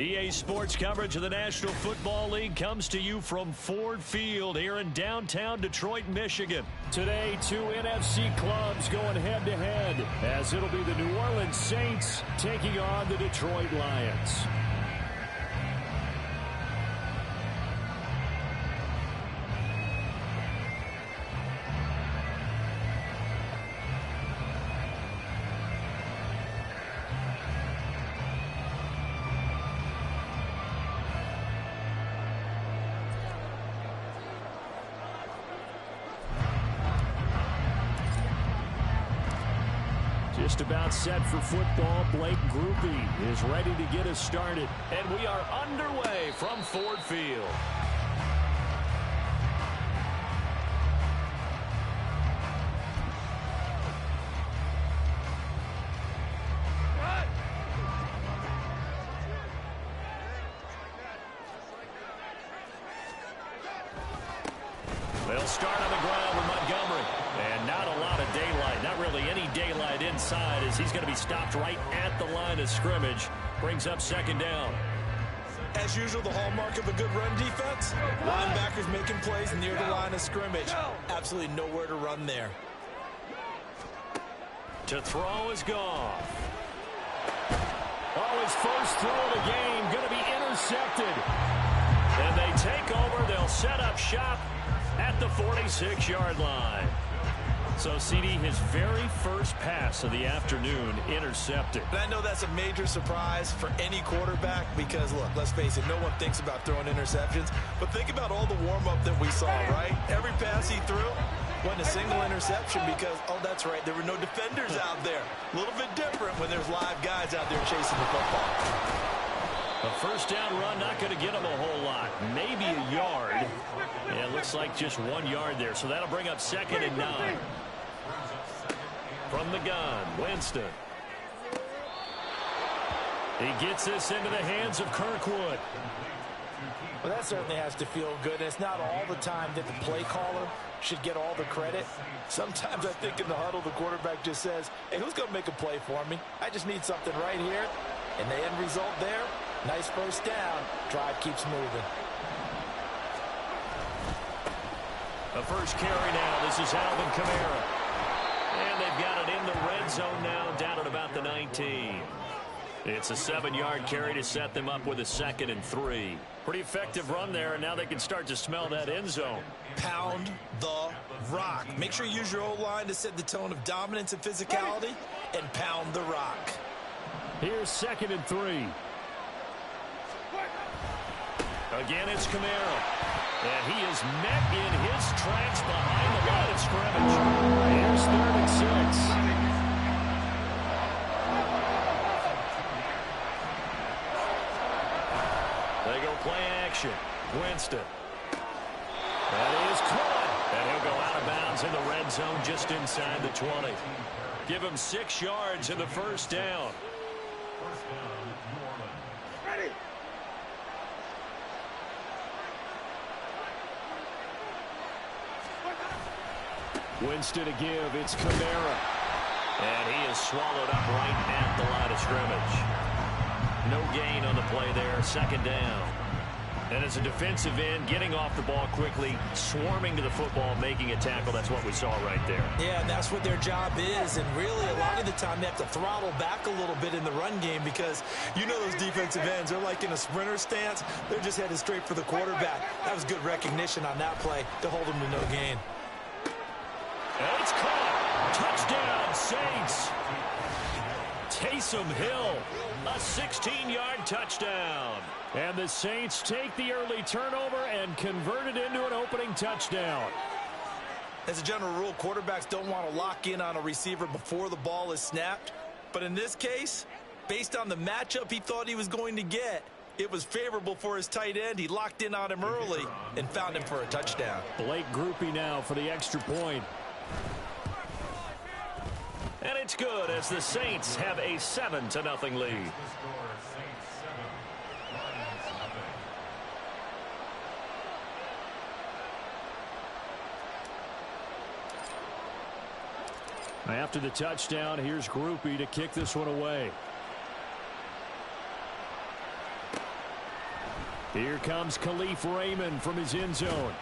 EA Sports coverage of the National Football League comes to you from Ford Field here in downtown Detroit, Michigan. Today, two NFC clubs going head-to-head as it'll be the New Orleans Saints taking on the Detroit Lions. Just about set for football. Blake Groupie is ready to get us started. And we are underway from Ford Field. They'll start on the ground with Montgomery. And not a lot of daylight. Not really any daylight inside as he's going to be stopped right at the line of scrimmage. Brings up second down. As usual, the hallmark of a good run defense. Linebackers making plays near the line of scrimmage. Absolutely nowhere to run there. To throw is Goff. Oh, his first throw of the game going to be intercepted. And they take over. They'll set up shop at the 46-yard line. So, CD, his very first pass of the afternoon intercepted. And I know that's a major surprise for any quarterback because, look, let's face it, no one thinks about throwing interceptions. But think about all the warm-up that we saw, right? Every pass he threw wasn't a single interception because, oh, that's right, there were no defenders out there. A little bit different when there's live guys out there chasing the football. A first down run, not going to get him a whole lot. Maybe a yard. Yeah, it looks like just 1 yard there. So that'll bring up 2nd and 9. From the gun, Winston. He gets this into the hands of Kirkwood. Well, that certainly has to feel good. And it's not all the time that the play caller should get all the credit. Sometimes I think in the huddle, the quarterback just says, hey, who's going to make a play for me? I just need something right here. And the end result there, nice first down. Drive keeps moving. The first carry now. This is Alvin Kamara. And they've got it in the red zone now, down at about the 19. It's a 7-yard carry to set them up with a 2nd and 3. Pretty effective run there, and now they can start to smell that end zone. Pound the rock. Make sure you use your O-line to set the tone of dominance and physicality, and pound the rock. Here's 2nd and 3. Again, it's Kamara. And he is met in his tracks behind the line of scrimmage. Here's 3rd and 6. They go play action. Winston. That is caught. And he'll go out of bounds in the red zone just inside the 20. Give him 6 yards in the first down. Winston to give. It's Kamara. And he is swallowed up right at the line of scrimmage. No gain on the play there. 2nd down. And as a defensive end, getting off the ball quickly, swarming to the football, making a tackle. That's what we saw right there. Yeah, and that's what their job is. And really, a lot of the time, they have to throttle back a little bit in the run game because you know those defensive ends, they're like in a sprinter stance. They're just headed straight for the quarterback. That was good recognition on that play to hold them to no gain. And it's caught. Touchdown, Saints. Taysom Hill, a 16-yard touchdown. And the Saints take the early turnover and convert it into an opening touchdown. As a general rule, quarterbacks don't want to lock in on a receiver before the ball is snapped. But in this case, based on the matchup he thought he was going to get, it was favorable for his tight end. He locked in on him early and found him for a touchdown. Blake Groupie now for the extra point. And it's good as the Saints have a 7-0 lead. After the touchdown, here's Groupie to kick this one away. Here comes Khalif Raymond from his end zone.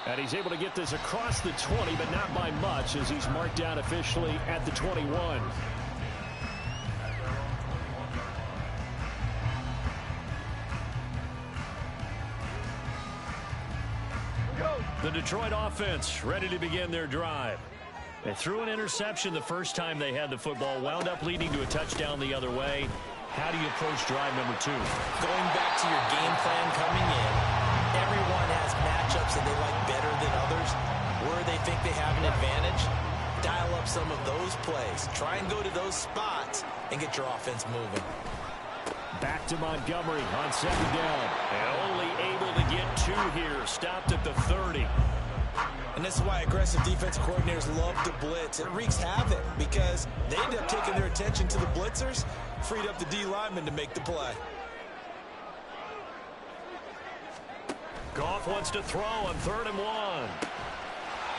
And he's able to get this across the 20, but not by much, as he's marked down officially at the 21. The Detroit offense ready to begin their drive. They threw an interception the first time they had the football, wound up leading to a touchdown the other way. How do you approach drive number 2? Going back to your game plan coming in, everyone has matchups that they like better than others. Where they think they have an advantage, dial up some of those plays. Try and go to those spots and get your offense moving. Back to Montgomery on second down. And only able to get 2 here. Stopped at the 30. And this is why aggressive defensive coordinators love to blitz. It wreaks havoc because they end up taking their attention to the blitzers, freed up the D lineman to make the play. Goff wants to throw on 3rd and 1.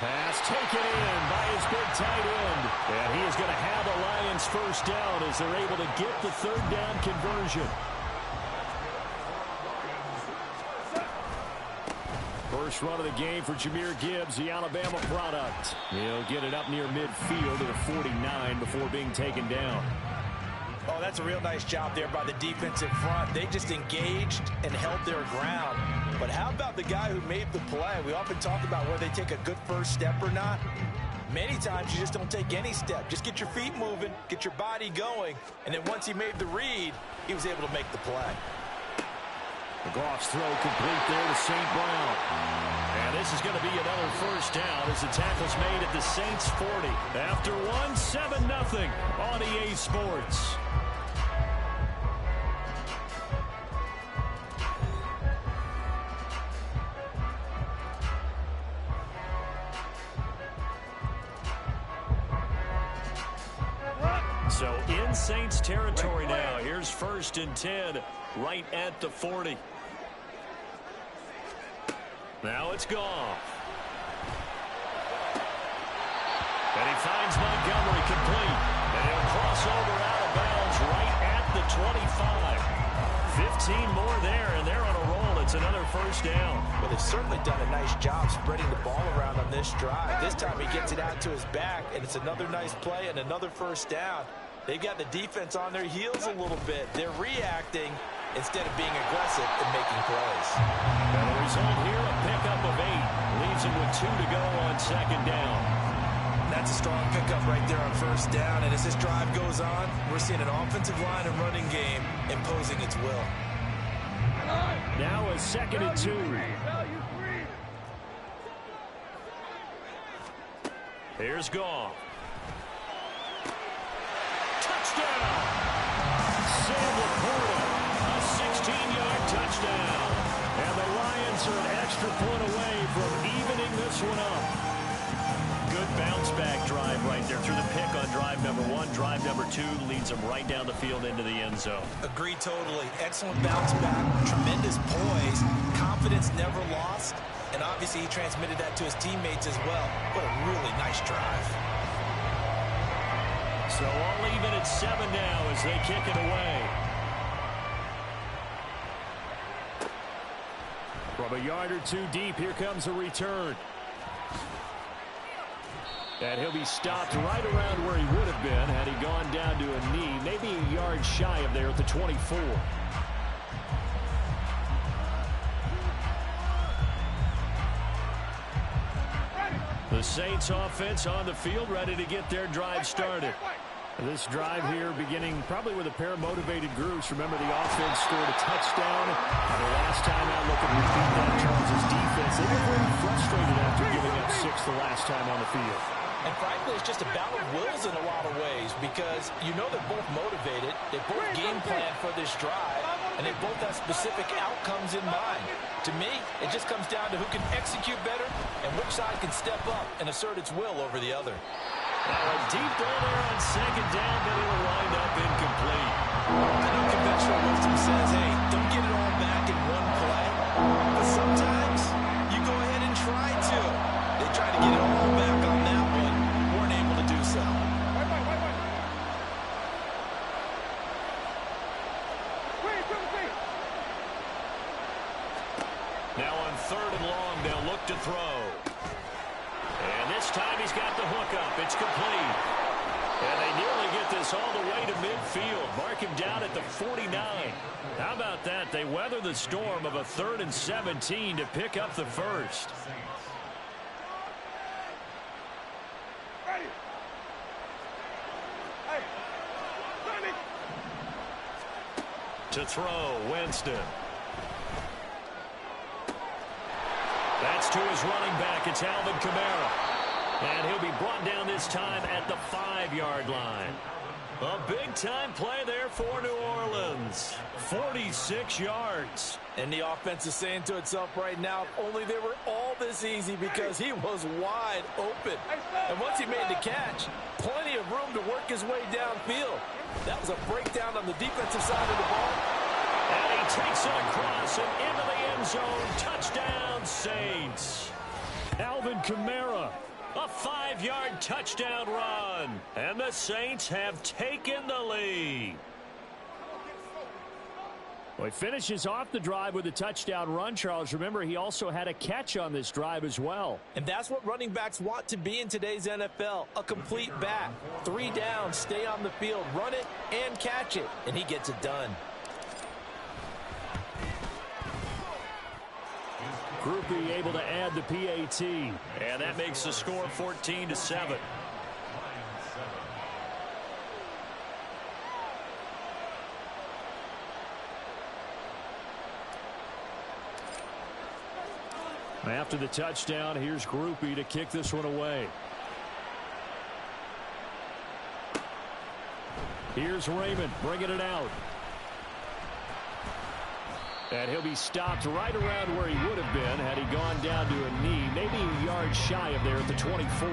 Pass taken in by his big tight end. And he is going to have a Lions first down as they're able to get the 3rd down conversion. First run of the game for Jahmyr Gibbs, the Alabama product. He'll get it up near midfield to the 49 before being taken down. Oh, that's a real nice job there by the defensive front. They just engaged and held their ground. But how about the guy who made the play? We often talk about whether they take a good first step or not. Many times you just don't take any step. Just get your feet moving, get your body going, and then once he made the read, he was able to make the play. Goff's throw complete there to St. Brown. And this is going to be another first down as the tackle's made at the Saints 40. After 1, 7-0 on EA Sports. So in Saints territory now. Here's 1st and 10 right at the 40. Now it's Goff. And he finds Montgomery complete. And he'll cross over out of bounds right at the 25. 15 more there, and they're on a roll. It's another first down. Well, they've certainly done a nice job spreading the ball around on this drive. This time he gets it out to his back, and it's another nice play and another first down. They've got the defense on their heels a little bit. They're reacting instead of being aggressive and making plays. And the result here, a pickup of 8. Leaves him with 2 to go on second down. That's a strong pickup right there on first down. And as this drive goes on, we're seeing an offensive line and running game imposing its will. Now a 2nd and 2. Here's Goff. Touchdown! Sam Laporta, a 16-yard touchdown. And the Lions are an extra point away from evening this one up. Good bounce-back drive right there through the pick on drive number 1. Drive number 2 leads them right down the field into the end zone. Agree totally. Excellent bounce back, tremendous poise, confidence never lost, and obviously he transmitted that to his teammates as well. What a really nice drive. So all even at 7 now as they kick it away. From a yard or 2 deep, here comes a return. And he'll be stopped right around where he would have been had he gone down to a knee, maybe a yard shy of there at the 24. The Saints offense on the field ready to get their drive started. This drive here beginning probably with a pair of motivated groups. Remember, the offense scored a touchdown. And the last time out, looking to repeat that Charles' defense. They were very frustrated after giving up 6 the last time on the field. And frankly, it's just a battle of wills in a lot of ways because you know they're both motivated. They both game plan for this drive, and they both have specific outcomes in mind. To me, it just comes down to who can execute better and which side can step up and assert its will over the other. Now a deep ball there on second down, but it'll wind up incomplete. I know conventional wisdom says, hey, don't get it all back in one play. But sometimes you go ahead and try to. They try to get it all back on that one. Weren't able to do so. 3rd and long. They'll look to throw. And this time he's got the hook up. It's complete. And they nearly get this all the way to midfield. Mark him down at the 49. How about that? They weather the storm of a 3rd and 17 to pick up the first. To throw, Winston. That's to his running back. It's Alvin Kamara. And he'll be brought down this time at the 5-yard line. A big-time play there for New Orleans. 46 yards. And the offense is saying to itself right now, if only they were all this easy, because he was wide open. And once he made the catch, plenty of room to work his way downfield. That was a breakdown on the defensive side of the ball. And he takes it across and into the end zone. Touchdown, Saints. Alvin Kamara. A 5-yard touchdown run. And the Saints have taken the lead. Well, he finishes off the drive with a touchdown run, Charles. Remember, he also had a catch on this drive as well. And that's what running backs want to be in today's NFL. A complete back. 3 down, stay on the field, run it, and catch it. And he gets it done. Groupie able to add the PAT. And that makes the score 14-7. After the touchdown, here's Groupie to kick this one away. Here's Raymond bringing it out. And he'll be stopped right around where he would have been had he gone down to a knee, maybe a yard shy of there at the 24.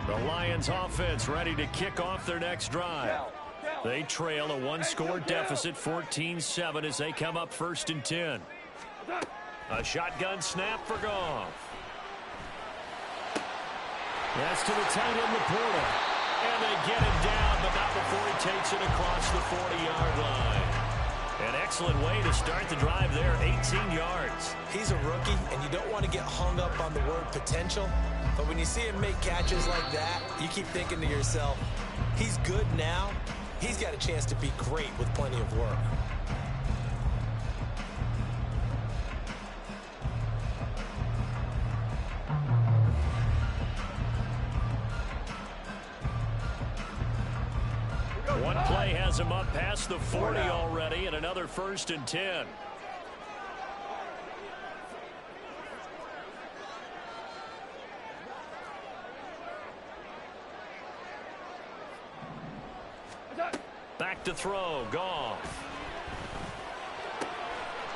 The Lions offense ready to kick off their next drive. They trail a 1-score deficit, 14-7, as they come up 1st and 10. A shotgun snap for Goff. That's to the tight end, Laporta. And they get him down, but not before he takes it across the 40-yard line. An excellent way to start the drive there, 18 yards. He's a rookie, and you don't want to get hung up on the word potential. But when you see him make catches like that, you keep thinking to yourself, he's good now. He's got a chance to be great with plenty of work. One play has him up past the 40 already, and another 1st and 10. Back to throw, Goff.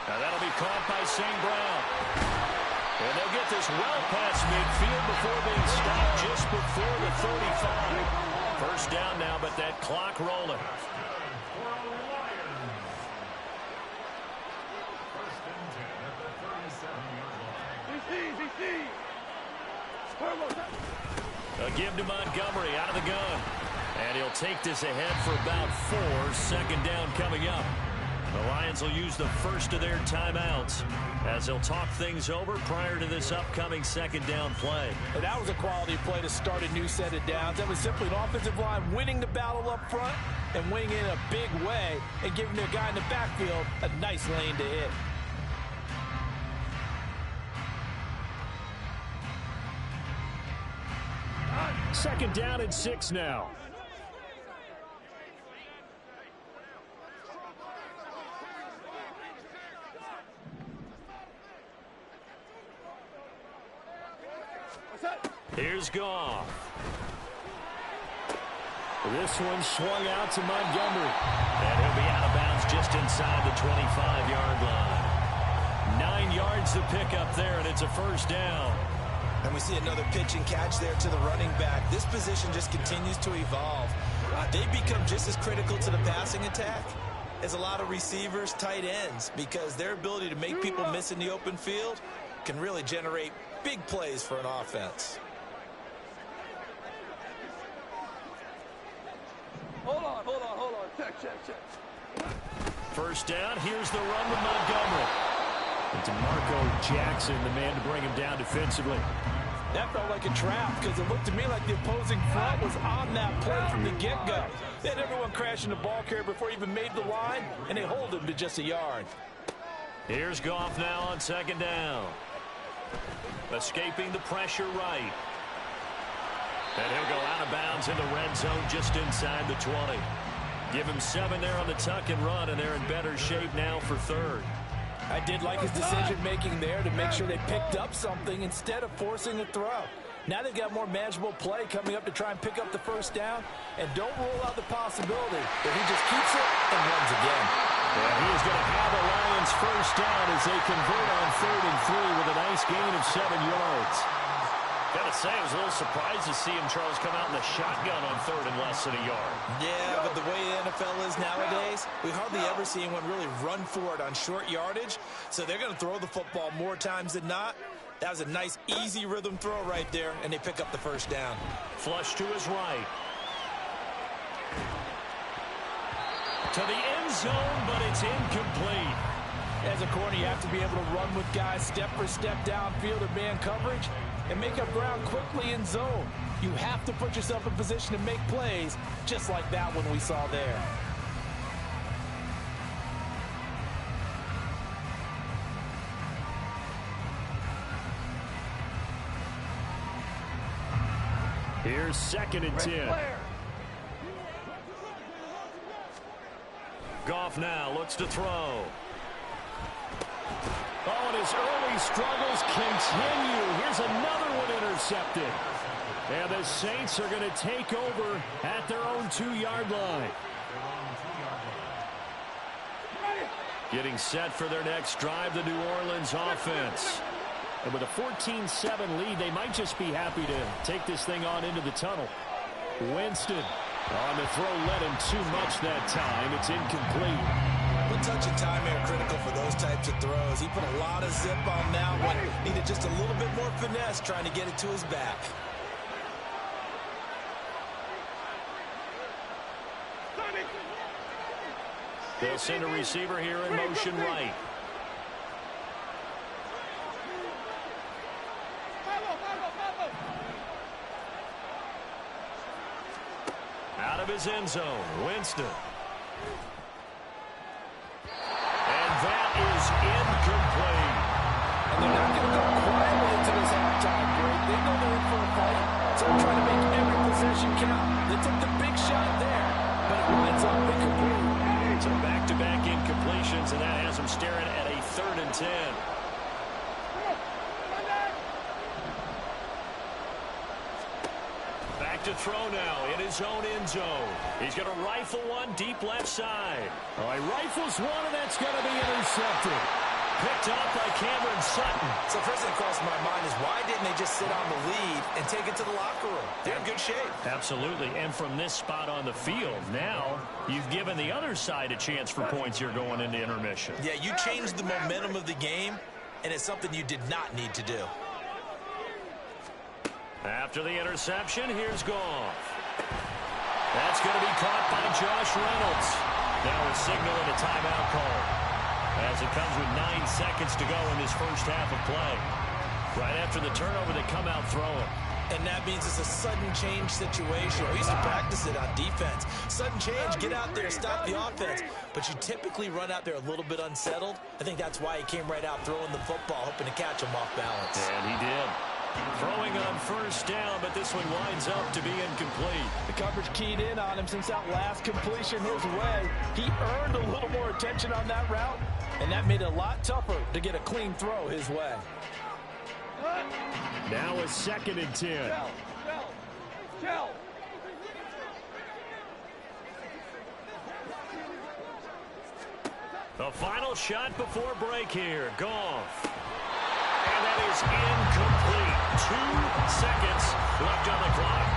Now that'll be caught by St. Brown. And they'll get this well past midfield before being stopped just before the 35. 1st down now, but that clock rolling. A give to Montgomery out of the gun. And he'll take this ahead for about 4. 2nd down coming up. The Lions will use the first of their timeouts as they'll talk things over prior to this upcoming 2nd down play. And that was a quality play to start a new set of downs. That was simply an offensive line winning the battle up front and winning in a big way and giving the guy in the backfield a nice lane to hit. Second down and 6 now. Here's Goff. This one swung out to Montgomery. And he'll be out of bounds just inside the 25-yard line. 9 yards to pick up there, and it's a 1st down. And we see another pitch and catch there to the running back. This position just continues to evolve. They become just as critical to the passing attack as a lot of receivers, tight ends, because their ability to make people miss in the open field can really generate big plays for an offense. Hold on. Check. First down, here's the run with Montgomery. And DeMarco Jackson, the man to bring him down defensively. That felt like a trap because it looked to me like the opposing front was on that play from the get-go. They had everyone crashing the ball carrier before he even made the line, and they hold him to just a yard. Here's Goff now on second down. Escaping the pressure right. And he'll go out of bounds in the red zone just inside the 20. Give him 7 there on the tuck and run, and they're in better shape now for third. I did like his decision-making there to make sure they picked up something instead of forcing a throw. Now they've got more manageable play coming up to try and pick up the first down, and don't rule out the possibility that he just keeps it and runs again. And he is going to have the Lions first down as they convert on 3rd and 3 with a nice gain of 7 yards. Got to say, I was a little surprised to see him, Charles, come out in the shotgun on 3rd and less than a yard. Yeah, but the way the NFL is nowadays, we hardly ever see anyone really run for it on short yardage. So they're going to throw the football more times than not. That was a nice, easy rhythm throw right there, and they pick up the first down. Flush to his right. To the end zone, but it's incomplete. As a corner, you have to be able to run with guys step for step downfield or man coverage and make up ground quickly in zone. You have to put yourself in position to make plays, just like that one we saw there. Here's 2nd and 10. Goff now looks to throw. Oh, and his early struggles continue. Here's another one intercepted. And the Saints are going to take over at their own 2-yard line. Getting set for their next drive, the New Orleans offense. And with a 14-7 lead, they might just be happy to take this thing on into the tunnel. Winston on the throw, led him too much that time. It's incomplete. One touch of time here critical for those types of throws. He put a lot of zip on that one. Needed just a little bit more finesse trying to get it to his back. They'll send a receiver here in motion right. Out of his end zone, Winston. And that is incomplete. And they're not going to go quietly into this halftime break. They know they're in for a fight, so they're trying to make every possession count. They took the big shot there, but it winds up incomplete. So back-to-back incompletions, and that has them staring at a 3rd and 10. Back to throw now in his own end zone. He's going to rifle one deep left side. Oh, he rifles one, and that's going to be intercepted. Picked up by Cameron Sutton. So first thing that crossed my mind is why didn't they just sit on the lead and take it to the locker room? They're in good shape. Absolutely, and from this spot on the field, now you've given the other side a chance for points here going into intermission. Yeah, you changed the momentum of the game, and it's something you did not need to do. After the interception, here's Goff. That's going to be caught by Josh Reynolds. Now a signal and a timeout call, as it comes with 9 seconds to go in this first half of play. Right after the turnover, they come out throwing. And that means it's a sudden change situation. We used to practice it on defense. Sudden change, get out there, stop the offense. But you typically run out there a little bit unsettled. I think that's why he came right out throwing the football, hoping to catch him off balance. And he did. Throwing on first down, but this one winds up to be incomplete. The coverage keyed in on him since that last completion his way. He earned a little more attention on that route, and that made it a lot tougher to get a clean throw his way. Now a 2nd and 10. The final shot before break here. Goff. And that is incomplete. 2 seconds left on the clock.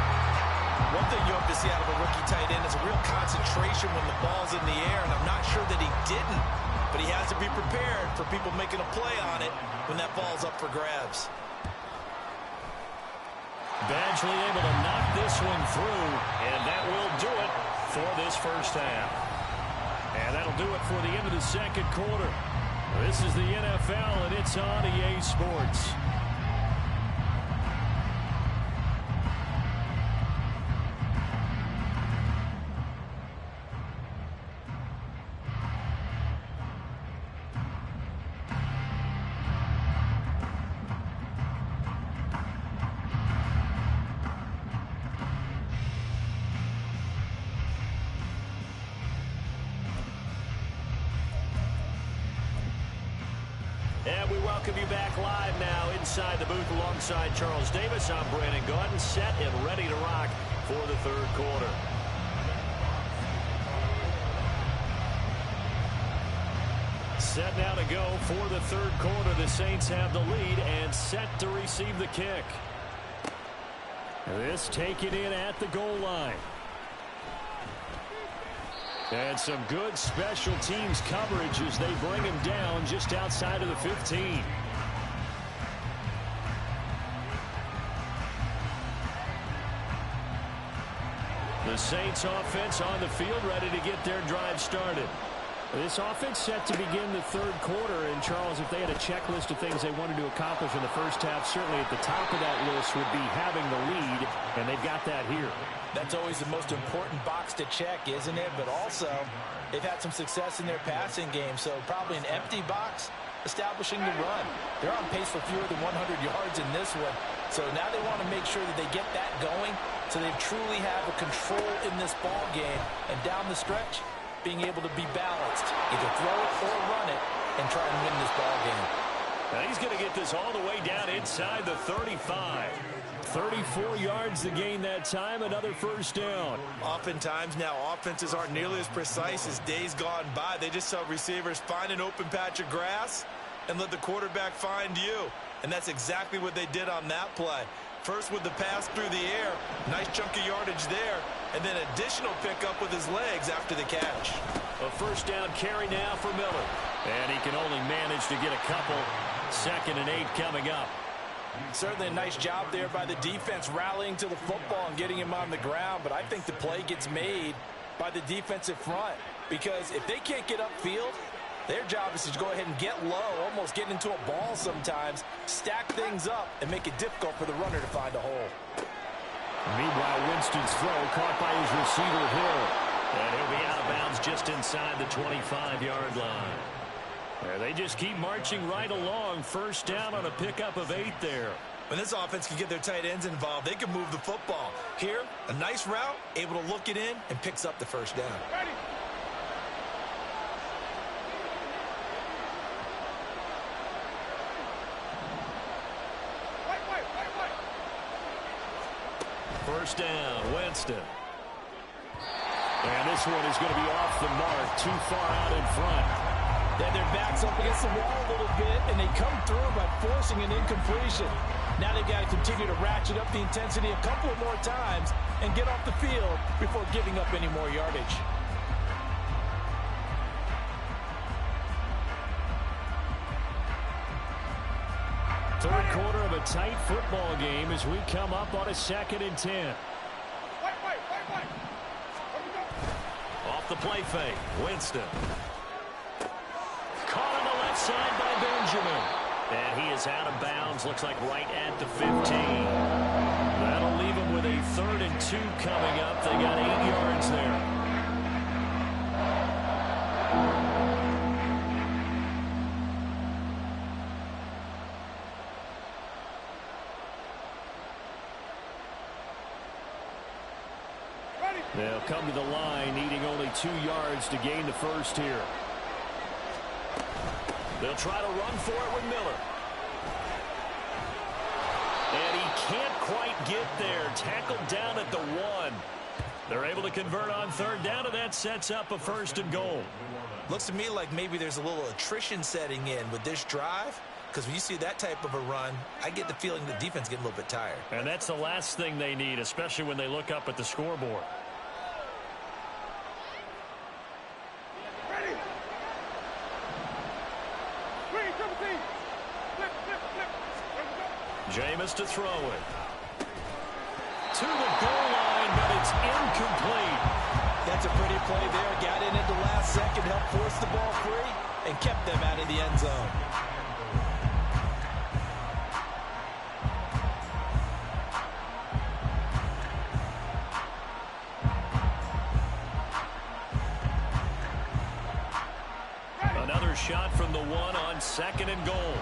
One thing you hope to see out of a rookie tight end is a real concentration when the ball's in the air, and I'm not sure that he didn't but he has to be prepared for people making a play on it when that ball's up for grabs. Badgley able to knock this one through, and that will do it for this first half. And that'll do it for the end of the second quarter. This is the NFL, and it's on EA Sports. And we welcome you back live now inside the booth alongside Charles Davis. I'm Brandon Gaudin, set and ready to rock for the third quarter. Set now to go for the third quarter. The Saints have the lead and set to receive the kick. This taken in at the goal line. And some good special teams coverage as they bring him down just outside of the 15. The Saints offense on the field ready to get their drive started. This offense set to begin the third quarter. And, Charles, if they had a checklist of things they wanted to accomplish in the first half, certainly at the top of that list would be having the lead, and they've got that here. That's always the most important box to check, isn't it? But also, they've had some success in their passing game, so probably an empty box establishing the run. They're on pace for fewer than 100 yards in this one, so now they want to make sure that they get that going so they truly have a control in this ball game, and down the stretch, being able to be balanced, either throw it or run it, and try and win this ball game. Now he's going to get this all the way down inside the 35. 34 yards to gain that time, another first down. Oftentimes now offenses aren't nearly as precise as days gone by. They just saw receivers find an open patch of grass and let the quarterback find you. And that's exactly what they did on that play. First with the pass through the air, nice chunk of yardage there, and then additional pickup with his legs after the catch. A first down carry now for Miller. And he can only manage to get a couple. 2nd and 8 coming up. Certainly a nice job there by the defense rallying to the football and getting him on the ground, but I think the play gets made by the defensive front, because if they can't get upfield, their job is to go ahead and get low, almost get into a ball sometimes, stack things up, and make it difficult for the runner to find a hole. Meanwhile, Winston's throw caught by his receiver Hill, and he'll be out of bounds just inside the 25-yard line. They just keep marching right along. First down on a pickup of 8 there. When this offense can get their tight ends involved, they can move the football. Here, a nice route, able to look it in, and picks up the first down. Ready. Wait. First down, Winston. And this one is going to be off the mark, too far out in front. Then their backs up against the wall a little bit, and they come through by forcing an incompletion. Now they've got to continue to ratchet up the intensity a couple of more times and get off the field before giving up any more yardage. Third quarter of a tight football game as we come up on a 2nd and 10. Wait. Off the play fake, Winston. Caught on the left side by Benjamin. And he is out of bounds, looks like right at the 15. That'll leave him with a 3rd and 2 coming up. They got 8 yards there. They'll come to the line, needing only 2 yards to gain the first here. They'll try to run for it with Miller. And he can't quite get there. Tackled down at the 1. They're able to convert on 3rd down, and that sets up a 1st and goal. Looks to me like maybe there's a little attrition setting in with this drive, because when you see that type of a run, I get the feeling the defense getting a little bit tired. And that's the last thing they need, especially when they look up at the scoreboard. Jameis to throw it. To the goal line, but it's incomplete. That's a pretty play there. Got in at the last second, helped force the ball free, and kept them out of the end zone. Another shot from the one on 2nd and goal.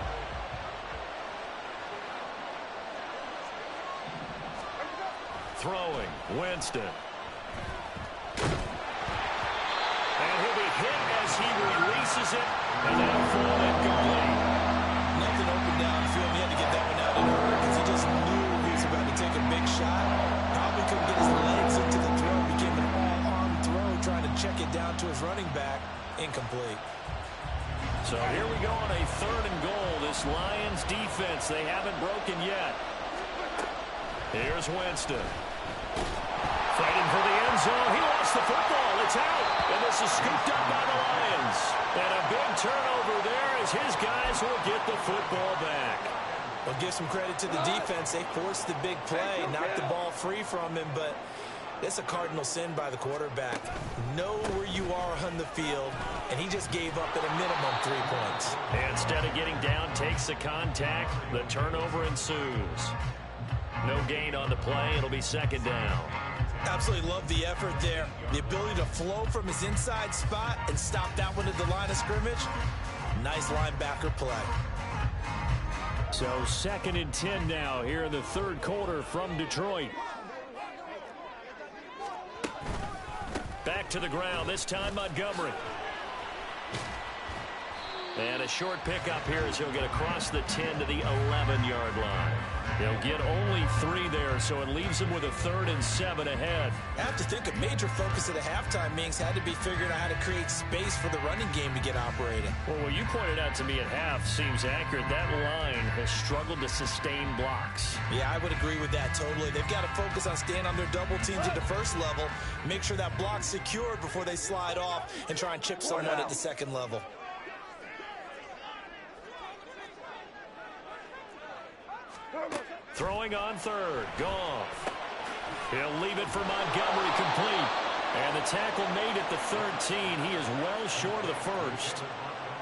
Throwing, Winston. And he'll be hit as he releases it. And that'll fall incomplete. Nothing open downfield. He had to get that one out in a hurry because he just knew he was about to take a big shot. Probably couldn't get his legs into the throw. Became an all-arm throw, trying to check it down to his running back. Incomplete. So here we go on a 3rd and goal. This Lions defense, they haven't broken yet. Here's Winston. Fighting for the end zone. He lost the football. It's out. And this is scooped up by the Lions. And a big turnover there as his guys will get the football back. Well, give some credit to the defense. They forced the big play, knocked the ball free from him, but it's a cardinal sin by the quarterback. Know where you are on the field, and he just gave up at a minimum 3 points. And instead of getting down, takes the contact. The turnover ensues. No gain on the play. It'll be 2nd down. Absolutely love the effort there. The ability to flow from his inside spot and stop that one at the line of scrimmage. Nice linebacker play. So 2nd and 10 now here in the 3rd quarter from Detroit. Back to the ground, this time Montgomery. And a short pickup here as he'll get across the 10 to the 11-yard line. They'll get only 3 there, so it leaves them with a 3rd and 7 ahead. I have to think a major focus at the halftime, Minks, had to be figuring out how to create space for the running game to get operating. Well, what you pointed out to me at half seems accurate. That line has struggled to sustain blocks. Yeah, I would agree with that totally. They've got to focus on staying on their double teams at the 1st level, make sure that block's secured before they slide off, and try and chip someone at the 2nd level. Throwing on 3rd. Goff. He'll leave it for Montgomery complete. And the tackle made at the 13. He is well short of the 1st.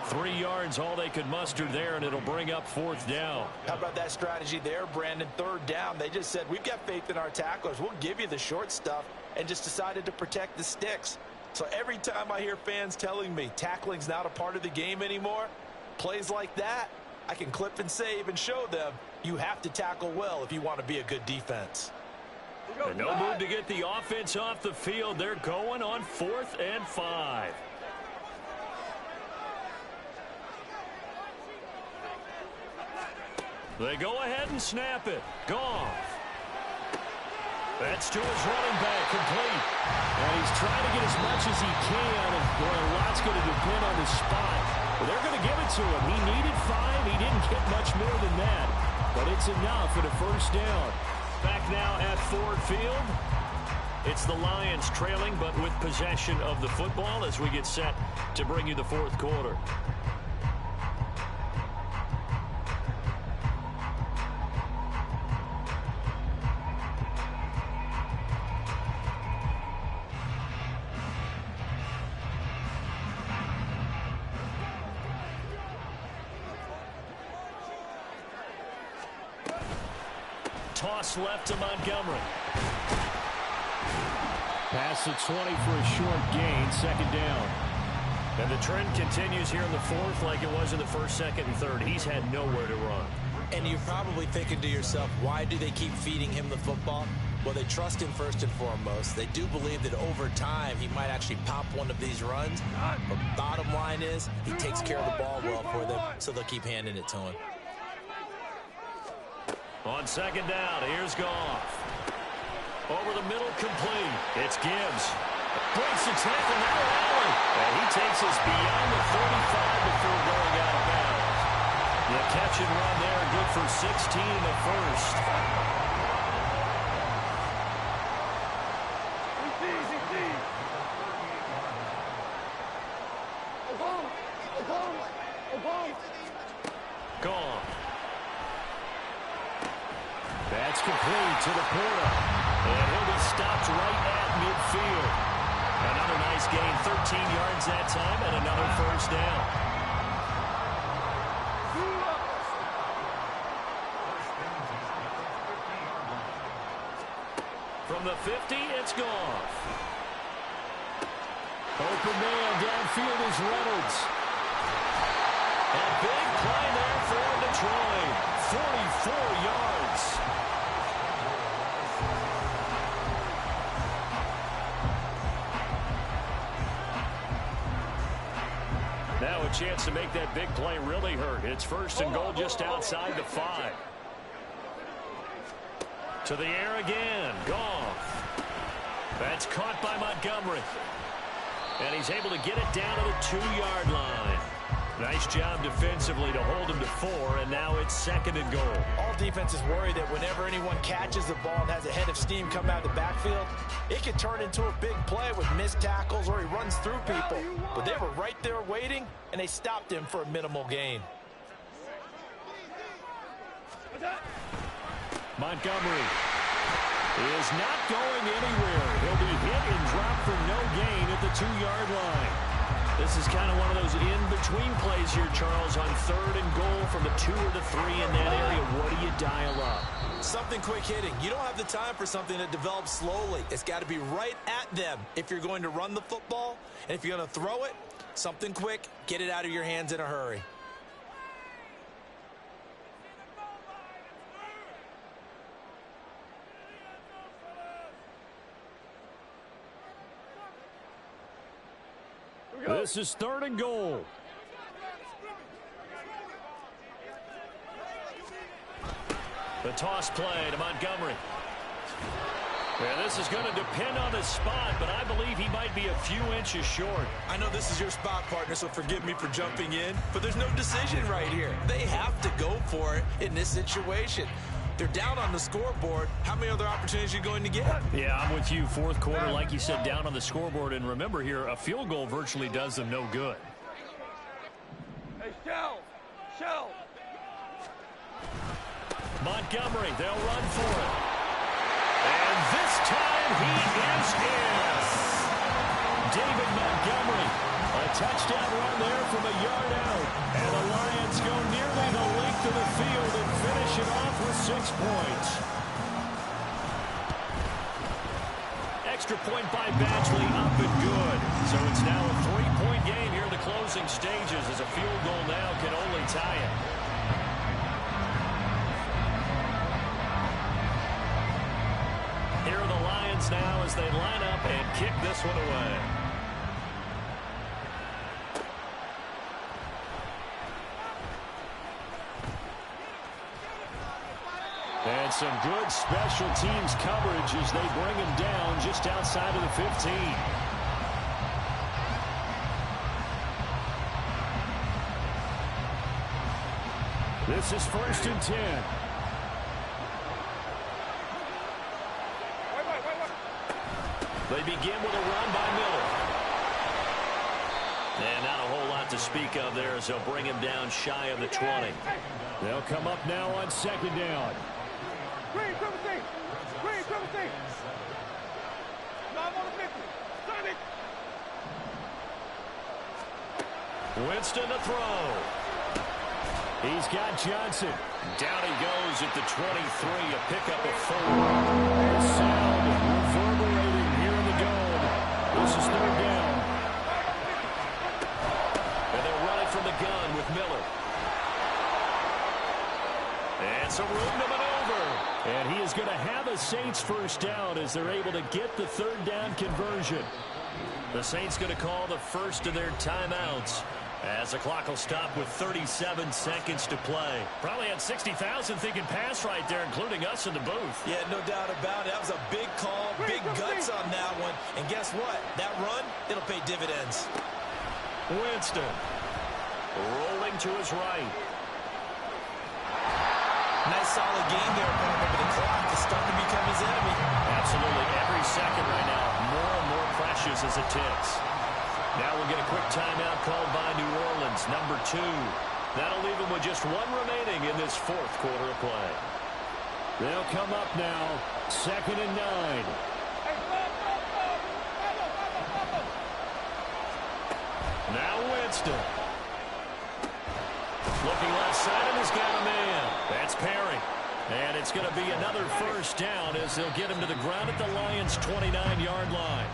3 yards all they could muster there, and it'll bring up 4th down. How about that strategy there, Brandon? 3rd down. They just said, we've got faith in our tacklers. We'll give you the short stuff, and just decided to protect the sticks. So every time I hear fans telling me tackling's not a part of the game anymore, plays like that, I can clip and save and show them you have to tackle well if you want to be a good defense. And no move to get the offense off the field. They're going on 4th and 5. They go ahead and snap it. Goff. That's to his running back, complete. And he's trying to get as much as he can, and boy, a lot's going to depend on his spot. But they're going to give it to him. He needed 5. He didn't get much more than that. But it's enough for the 1st down. Back now at Ford Field. It's the Lions trailing, but with possession of the football as we get set to bring you the 4th quarter. Toss left to Montgomery. Past the 20 for a short gain, 2nd down. And the trend continues here in the 4th like it was in the 1st, 2nd, and 3rd. He's had nowhere to run. And you're probably thinking to yourself, why do they keep feeding him the football? Well, they trust him first and foremost. They do believe that over time he might actually pop one of these runs. But bottom line is he takes care of the ball well for them, so they'll keep handing it to him. On 2nd down, here's Goff. Over the middle, complete. It's Gibbs. Breaks the tackle, now Allen. And he takes us beyond the 45 before going out of bounds. The catch and run there, good for 16 in the 1st. Goff. That's complete to the Porter. And he'll be stopped right at midfield. Another nice gain, 13 yards that time, and another first down. From the 50, it's Goff. Open man downfield is Reynolds. A big play there for Detroit. 44 yards. Now a chance to make that big play really hurt. It's first and goal just outside the 5. To the air again. Goff. That's caught by Montgomery. And he's able to get it down to the 2-yard line. Nice job defensively to hold him to 4, and now it's second and goal. All defenses worry that whenever anyone catches the ball and has a head of steam come out of the backfield, it can turn into a big play with missed tackles or he runs through people. But they were right there waiting, and they stopped him for a minimal gain. Montgomery is not going anywhere. He'll be hit and dropped for no gain at the 2-yard line. This is kind of one of those in-between plays here, Charles, on third and goal from the 2 or the 3 in that area. What do you dial up? Something quick hitting. You don't have the time for something that develops slowly. It's got to be right at them if you're going to run the football. And if you're going to throw it, something quick, get it out of your hands in a hurry. This is third and goal. The toss play to Montgomery. Yeah, this is going to depend on his spot, but I believe he might be a few inches short. I know this is your spot, partner, so forgive me for jumping in, but there's no decision right here. They have to go for it in this situation. They're down on the scoreboard. How many other opportunities are you going to get? Yeah, I'm with you. Fourth quarter, like you said, down on the scoreboard. And remember here, a field goal virtually does them no good. Hey, Shell. Montgomery, they'll run for it. And this time he is in. David Montgomery, a touchdown run there from a yard out. And the Lions go nearly the length of the field and finish it off with 6 points. Extra point by Badgley, up and good. So it's now a 3-point game here in the closing stages as a field goal now can only tie it. Here are the Lions now as they line up and kick this one away. And some good special teams coverage as they bring him down just outside of the 15. This is first and 10. They begin with a run by Miller. And not a whole lot to speak of there as they'll bring him down shy of the 20. They'll come up now on second down. Green, 17. Green, 17. No, I'm on the 50. Stop it. Winston to throw. He's got Johnson. Down he goes at the 23, a pickup of 4. The sound reverberating here in the dome. This is third down. And they'll run it from the gun with Miller. And some room to maneuver. And he is going to have a Saints first down as they're able to get the third down conversion. The Saints going to call the first of their timeouts as the clock will stop with 37 seconds to play. Probably had 60,000 thinking pass right there, including us in the booth. Yeah, no doubt about it. That was a big call, big guts on that one. And guess what? That run, it'll pay dividends. Winston rolling to his right. Nice solid game there, but the clock is starting to become his enemy. Absolutely. Every second right now, more and more precious as it ticks. Now we'll get a quick timeout called by New Orleans, number 2. That'll leave them with just 1 remaining in this fourth quarter of play. They'll come up now. 2nd and 9. Now Winston. Looking left side, and he's got a man. That's Perry. And it's going to be another first down as they'll get him to the ground at the Lions' 29-yard line.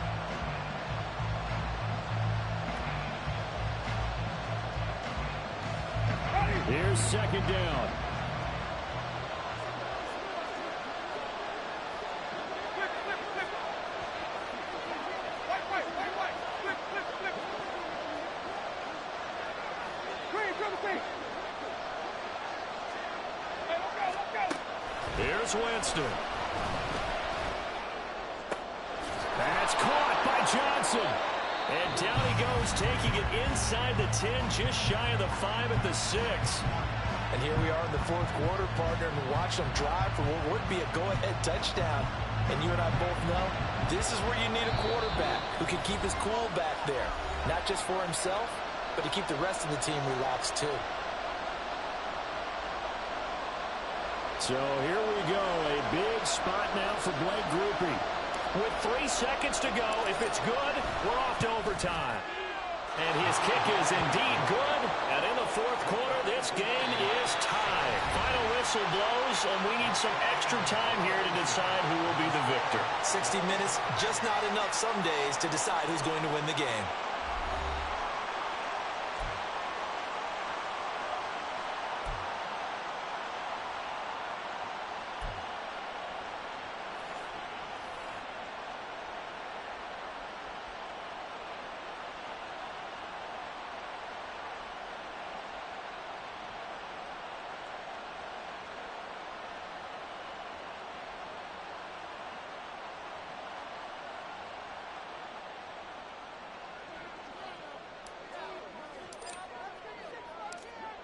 Here's 2nd down. Here's Winston. That's caught by Johnson. And down he goes, taking it inside the 10, just shy of the 5 at the 6. And here we are in the 4th quarter, partner, and watch them drive for what would be a go-ahead touchdown. And you and I both know this is where you need a quarterback who can keep his cool back there. Not just for himself, but to keep the rest of the team relaxed too. So here we go, a big spot now for Blake Grupe. With 3 seconds to go, if it's good, we're off to overtime. And his kick is indeed good. And in the 4th quarter, this game is tied. Final whistle blows, and we need some extra time here to decide who will be the victor. 60 minutes, just not enough some days to decide who's going to win the game.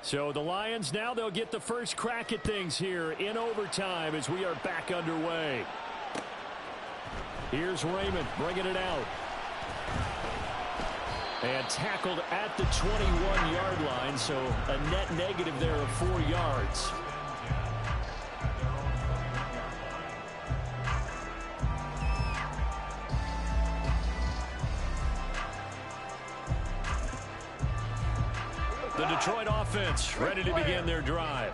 So the Lions now, they'll get the first crack at things here in overtime as we are back underway. Here's Raymond bringing it out. And tackled at the 21-yard line, so a net negative there of 4 yards. The Detroit offense ready to begin their drive.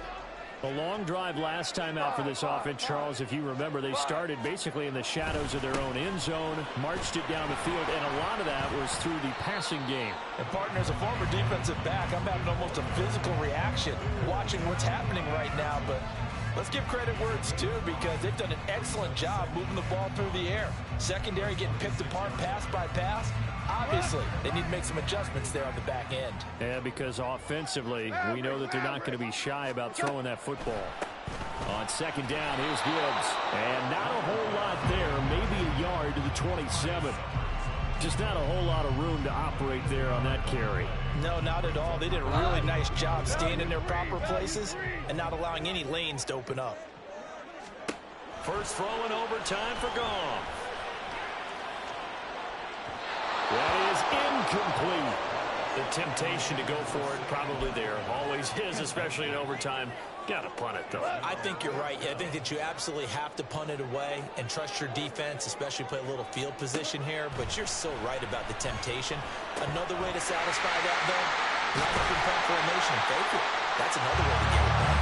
A long drive last time out for this offense, Charles. If you remember, they started basically in the shadows of their own end zone, marched it down the field, and a lot of that was through the passing game. And partner, as a former defensive back, I'm having almost a physical reaction watching what's happening right now. But let's give credit where it's due, because they've done an excellent job moving the ball through the air. Secondary getting picked apart pass by pass. Obviously, they need to make some adjustments there on the back end. Yeah, because offensively, we know that they're not going to be shy about throwing that football. On 2nd down, here's Gibbs. And not a whole lot there, maybe a yard to the 27. Just not a whole lot of room to operate there on that carry. No, not at all. They did a really nice job staying in their proper places and not allowing any lanes to open up. First throw in overtime for Goff. That is incomplete. The temptation to go for it probably there. Always is, especially in overtime. Got to punt it, though. I think you're right. I think that you absolutely have to punt it away and trust your defense, especially play a little field position here. But you're so right about the temptation. Another way to satisfy that, though, line up in front formation and fake it. That's another way to get it done.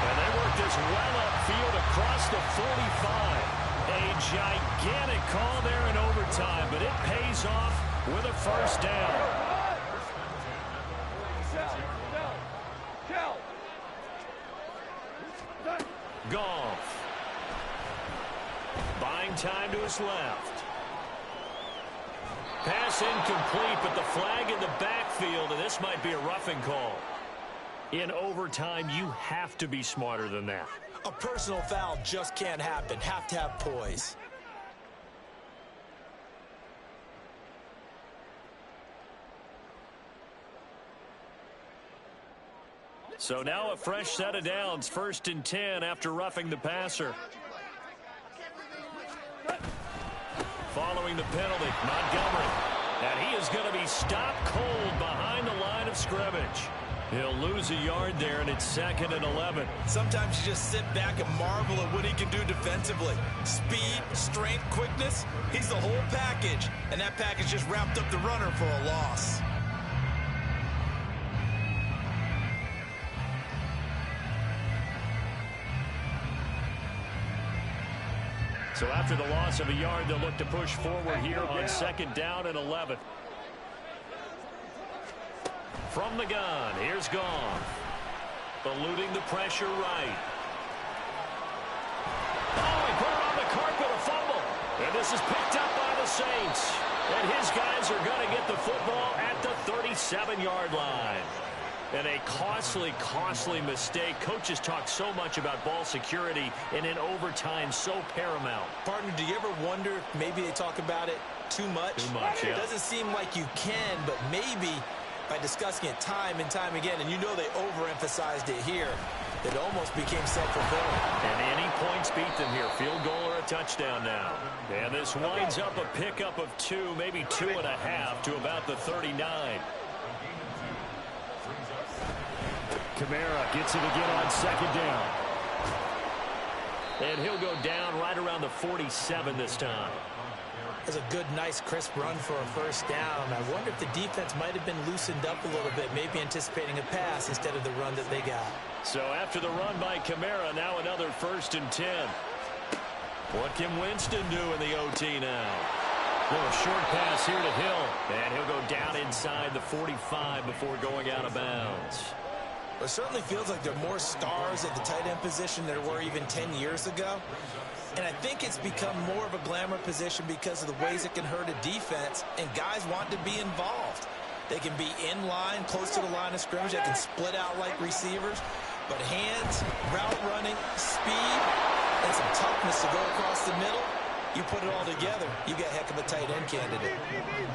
And they work this well upfield across the 45. A gigantic call there in overtime, but it pays off with a first down. Goff. Buying time to his left. Pass incomplete, but the flag in the backfield, and this might be a roughing call. In overtime, you have to be smarter than that. A personal foul just can't happen. Have to have poise. So now a fresh set of downs. 1st and 10 after roughing the passer. Following the penalty, Montgomery. And he is going to be stopped cold behind the line of scrimmage. He'll lose a yard there, and it's 2nd and 11. Sometimes you just sit back and marvel at what he can do defensively. Speed, strength, quickness, he's the whole package. And that package just wrapped up the runner for a loss. So after the loss of a yard, they'll look to push forward here on 2nd down and 11. From the gun, here's Goff. Eluding the pressure right. Oh, he put it on the carpet, a fumble. And this is picked up by the Saints. And his guys are going to get the football at the 37-yard line. And a costly, costly mistake. Coaches talk so much about ball security, and in overtime, so paramount. Partner, do you ever wonder if maybe they talk about it too much? Too much, yeah. It doesn't seem like you can, but maybe by discussing it time and time again, and you know they overemphasized it here, it almost became self-fulfilling. And any points beat them here. Field goal or a touchdown now. And this winds up a pickup of 2, maybe 2.5 to about the 39. Kamara gets it again on 2nd down. And he'll go down right around the 47 this time. That's a good, nice, crisp run for a first down. I wonder if the defense might have been loosened up a little bit, maybe anticipating a pass instead of the run that they got. So after the run by Kamara, now another 1st and 10. What can Winston do in the OT now? Little short pass here to Hill. And he'll go down inside the 45 before going out of bounds. It certainly feels like there are more stars at the tight end position than there were even 10 years ago. And I think it's become more of a glamour position because of the ways it can hurt a defense, and guys want to be involved. They can be in line, close to the line of scrimmage. They can split out like receivers. But hands, route running, speed, and some toughness to go across the middle, you put it all together, you got a heck of a tight end candidate.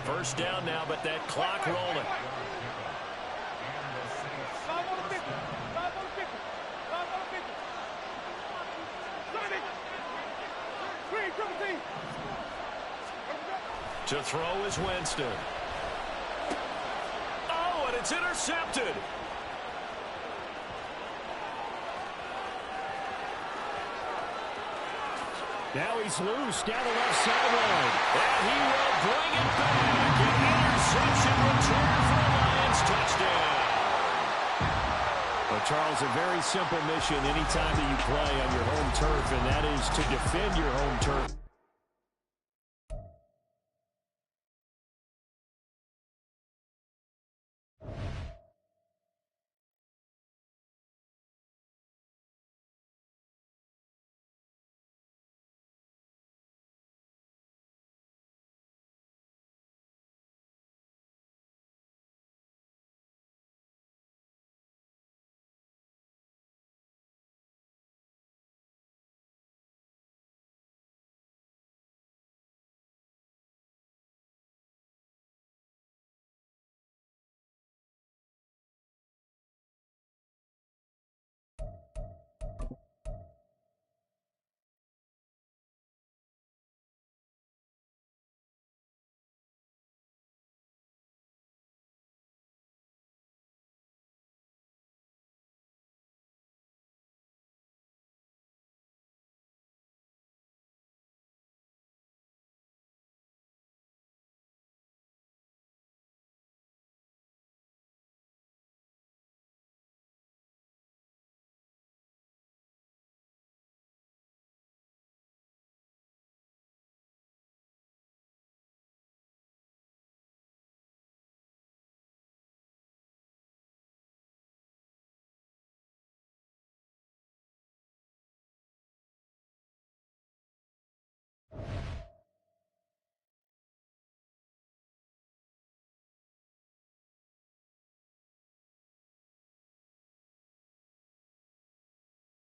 First down now, but that clock rolling. To throw is Winston. Oh, and it's intercepted. Now he's loose down the left sideline. And he will bring it back. An interception return for a Lions touchdown. Well, Charles, a very simple mission anytime that you play on your home turf, and that is to defend your home turf.